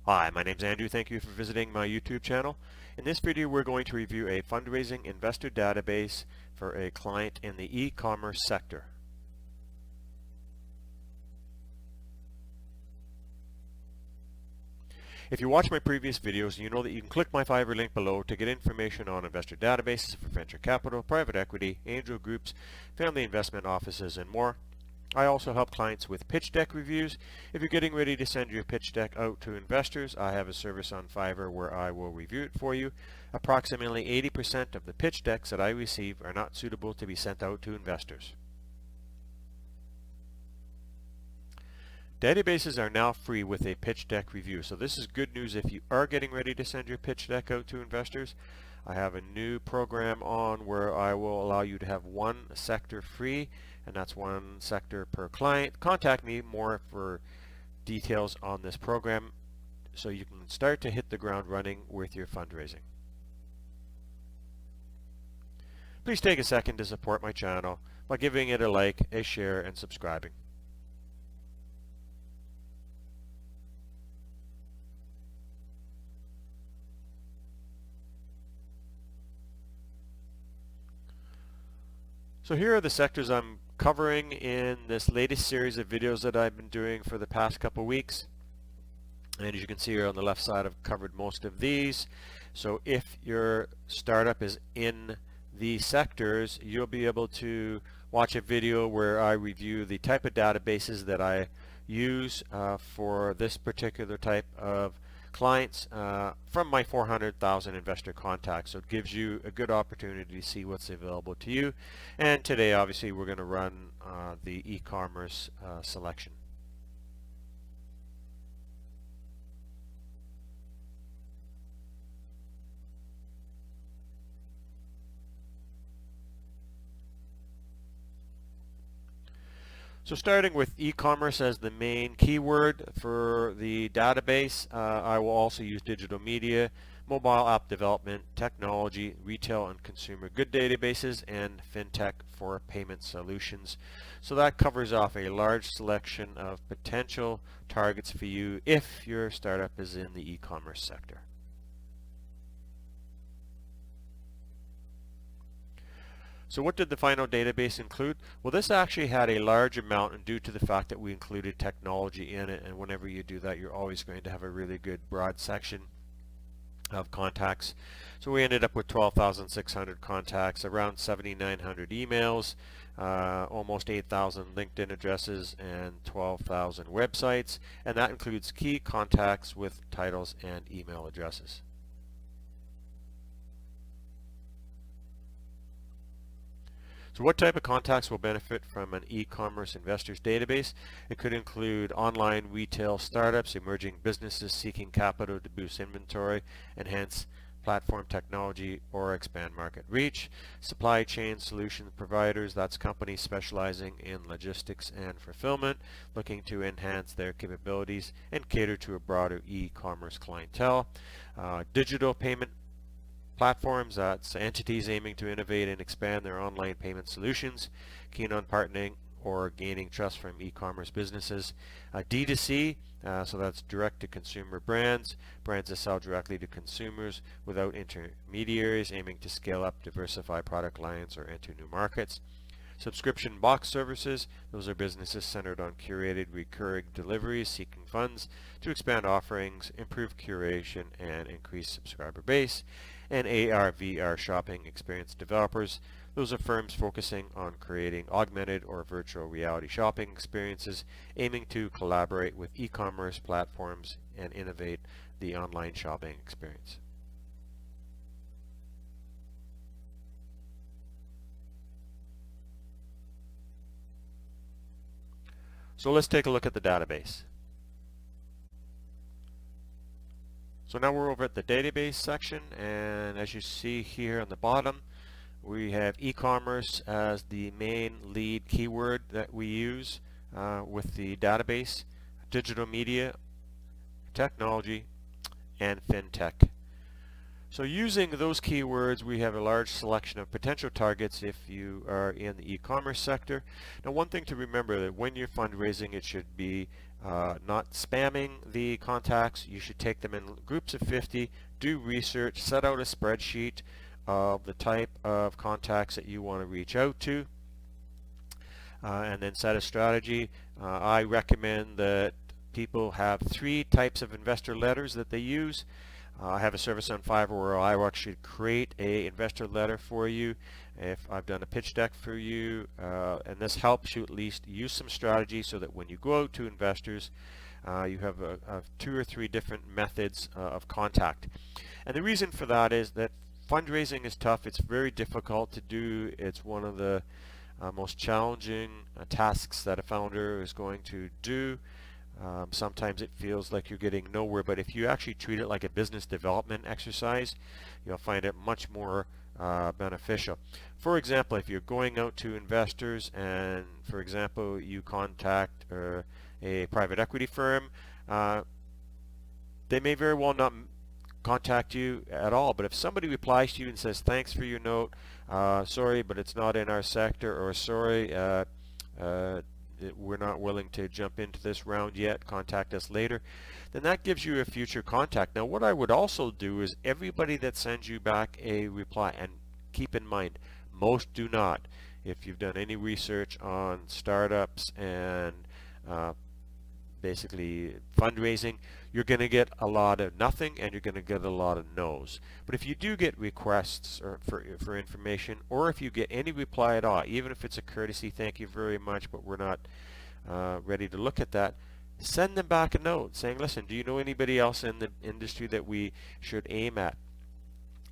Hi, my name's Andrew. Thank you for visiting my YouTube channel. In this video, we're going to review a fundraising investor database for a client in the e-commerce sector. If you watch my previous videos, you know that you can click my Fiverr link below to get information on investor databases for venture capital, private equity, angel groups, family investment offices, and more. I also help clients with pitch deck reviews. If you're getting ready to send your pitch deck out to investors, I have a service on Fiverr where I will review it for you. Approximately 80% of the pitch decks that I receive are not suitable to be sent out to investors. Databases are now free with a pitch deck review, so this is good news if you are getting ready to send your pitch deck out to investors. I have a new program on where I will allow you to have one sector free, and that's one sector per client. Contact me more for details on this program so you can start to hit the ground running with your fundraising. Please take a second to support my channel by giving it a like, a share, and subscribing. So here are the sectors I'm covering in this latest series of videos that I've been doing for the past couple weeks. And as you can see here on the left side, I've covered most of these. So if your startup is in these sectors, you'll be able to watch a video where I review the type of databases that I use for this particular type of clients from my 400,000 investor contacts. So it gives you a good opportunity to see what's available to you. And today, obviously, we're going to run the e-commerce selection. So starting with e-commerce as the main keyword for the database, I will also use digital media, mobile app development, technology, retail and consumer good databases, and FinTech for payment solutions. So that covers off a large selection of potential targets for you if your startup is in the e-commerce sector. So what did the final database include? Well, this actually had a large amount, and due to the fact that we included technology in it, and whenever you do that, you're always going to have a really good broad section of contacts. So we ended up with 12,600 contacts, around 7,900 emails, almost 8,000 LinkedIn addresses, and 12,000 websites, and that includes key contacts with titles and email addresses. So what type of contacts will benefit from an e-commerce investors database? It could include online retail startups, emerging businesses seeking capital to boost inventory, enhance platform technology, or expand market reach. Supply chain solution providers, that's companies specializing in logistics and fulfillment, looking to enhance their capabilities and cater to a broader e-commerce clientele. Digital payment platforms, that's entities aiming to innovate and expand their online payment solutions, keen on partnering or gaining trust from e-commerce businesses. D2C, so that's direct-to-consumer brands that sell directly to consumers without intermediaries, aiming to scale up, diversify product lines, or enter new markets. Subscription box services, those are businesses centered on curated recurring deliveries seeking funds to expand offerings, improve curation, and increase subscriber base. And AR/VR shopping experience developers, those are firms focusing on creating augmented or virtual reality shopping experiences, aiming to collaborate with e-commerce platforms and innovate the online shopping experience. So let's take a look at the database. So now we're over at the database section, and as you see here on the bottom, we have e-commerce as the main lead keyword that we use with the database, digital media, technology, and FinTech. So using those keywords, we have a large selection of potential targets if you are in the e-commerce sector. Now, one thing to remember that when you're fundraising, it should be not spamming the contacts. You should take them in groups of 50, do research, set out a spreadsheet of the type of contacts that you want to reach out to, and then set a strategy. I recommend that people have 3 types of investor letters that they use. I have a service on Fiverr where I will actually create a investor letter for you if I've done a pitch deck for you, and this helps you at least use some strategy so that when you go out to investors, you have 2 or 3 different methods of contact. And the reason for that is that fundraising is tough. It's very difficult to do. It's one of the most challenging tasks that a founder is going to do. Sometimes it feels like you're getting nowhere, but if you actually treat it like a business development exercise, you'll find it much more beneficial. For example, if you're going out to investors and, for example, you contact a private equity firm, they may very well not contact you at all, but if somebody replies to you and says, thanks for your note, sorry, but it's not in our sector, or sorry, we're not willing to jump into this round yet, contact us later, then that gives you a future contact. Now, what I would also do is everybody that sends you back a reply, and keep in mind, most do not. If you've done any research on startups and basically fundraising, you're going to get a lot of nothing and you're going to get a lot of no's. But if you do get requests for information, or if you get any reply at all, even if it's a courtesy, thank you very much, but we're not ready to look at that, send them back a note saying, listen, do you know anybody else in the industry that we should aim at?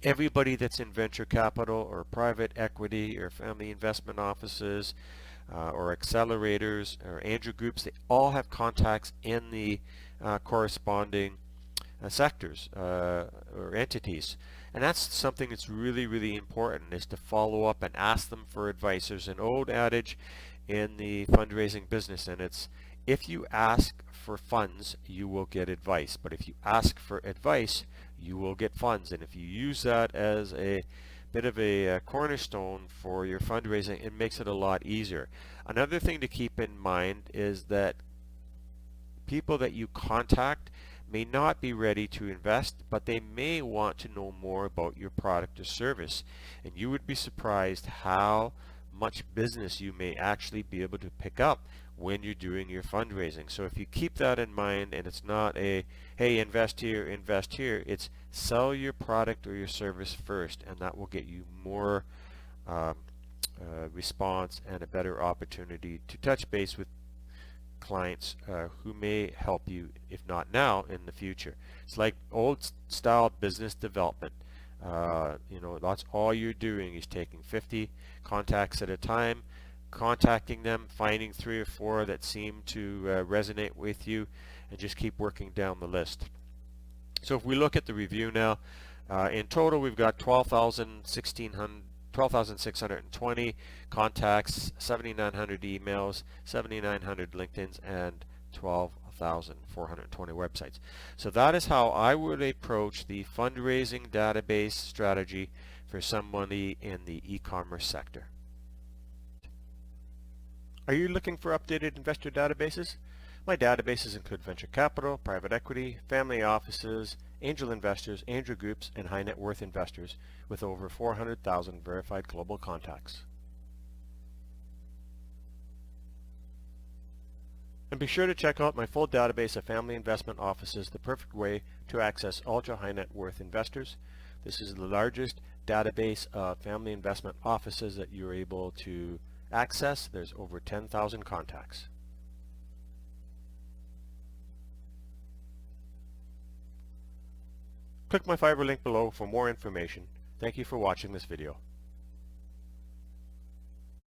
Everybody that's in venture capital or private equity or family investment offices or accelerators or angel groups, they all have contacts in the corresponding sectors or entities. And that's something that's really, really important, is to follow up and ask them for advice. There's an old adage in the fundraising business, and it's, if you ask for funds, you will get advice. But if you ask for advice, you will get funds. And if you use that as a bit of a cornerstone for your fundraising, it makes it a lot easier. Another thing to keep in mind is that people that you contact may not be ready to invest, but they may want to know more about your product or service. And you would be surprised how much business you may actually be able to pick up when you're doing your fundraising. So if you keep that in mind, and it's not a, hey, invest here, it's sell your product or your service first, and that will get you more response and a better opportunity to touch base with clients who may help you, if not now, in the future. It's like old style business development. That's all you're doing is taking 50 contacts at a time, contacting them, finding 3 or 4 that seem to resonate with you, and just keep working down the list. So if we look at the review now, in total we've got 12,620 contacts, 7,900 emails, 7,900 LinkedIn's, and 12,420 websites. So that is how I would approach the fundraising database strategy for somebody in the e-commerce sector. Are you looking for updated investor databases? My databases include venture capital, private equity, family offices, angel investors, angel groups, and high net worth investors with over 400,000 verified global contacts. And be sure to check out my full database of family investment offices, the perfect way to access ultra high net worth investors. This is the largest database of family investment offices that you're able to access. There's over 10,000 contacts. Click my Fiverr link below for more information. Thank you for watching this video.